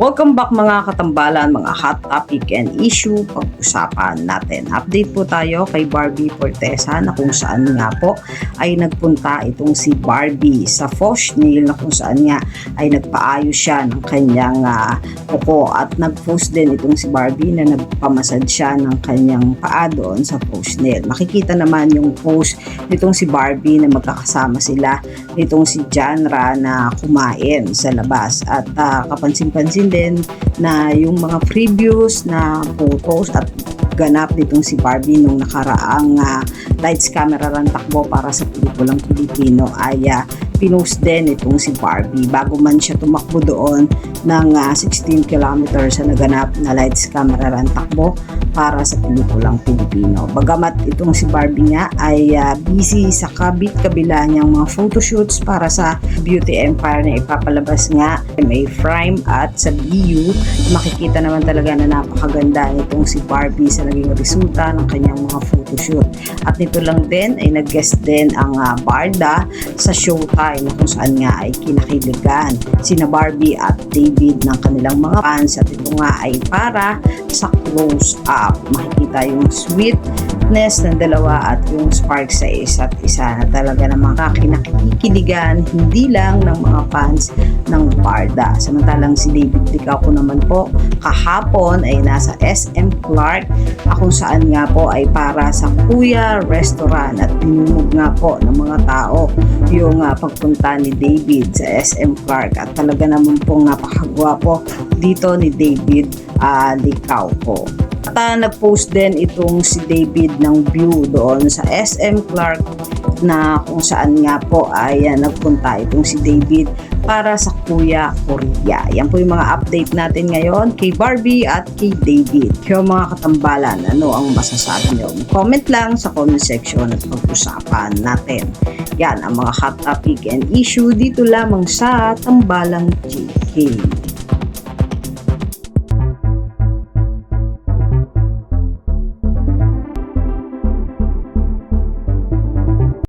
Welcome back mga katambalan, mga hot topic and issue pag-usapan natin. Update po tayo kay Barbie Fortesa na kung saan nga po ay nagpunta itong si Barbie sa Fosh Nail na kung saan nga ay nagpaayos siya ng kanyang kuko at nag-post din itong si Barbie na nagpamasad siya ng kanyang paa doon sa Fosh Nail. Makikita naman yung post nitong si Barbie na magkakasama sila nitong si Janra na kumain sa labas at kapansin-pansin din na yung mga previous na photos at ganap nitong si Barbie nung nakaraang lights camera lang takbo para sa pelikulang Pilipino ay pinost din itong si Barbie bago man siya tumakbo doon ng 16 kilometers sa naganap na lights camera lang takbo para sa pelikulang Pilipino. Bagamat itong si Barbie nga ay busy sa kabit-kabila niyang mga photoshoots para sa Beauty Empire na ipapalabas nga may Frame at sa BU, makikita naman talaga na napakaganda nitong si Barbie sa naging resulta ng kanyang mga photoshoot. At nito lang din ay nag-guest din ang Barda sa Showtime na kung saan nga ay kinakiligan sina Barbie at David ng kanilang mga fans at ito nga ay para sa close up. Makikita yung sweetness ng dalawa at yung spark sa isa't isa na talaga namang kinakikiligan hindi lang ng mga fans ng Barda. Samantalang si David Licauco naman po kahapon ay nasa SM Clark kung saan nga po ay para sa Kuya Restaurant at pinumog nga po ng mga tao yung pagpunta ni David sa SM Clark at talaga naman pong napakagwapo dito ni David Licauco. At nag-post din itong si David ng view doon sa SM Clark na kung saan nga po ay nagpunta itong si David para sa Kuya Korea. Yan po yung mga update natin ngayon kay Barbie at kay David. Kaya mga katambalan, ano ang masasabi nyo? Comment lang sa comment section at pag-usapan natin. Yan ang mga hot topic and issue dito lamang sa Tambalang GK.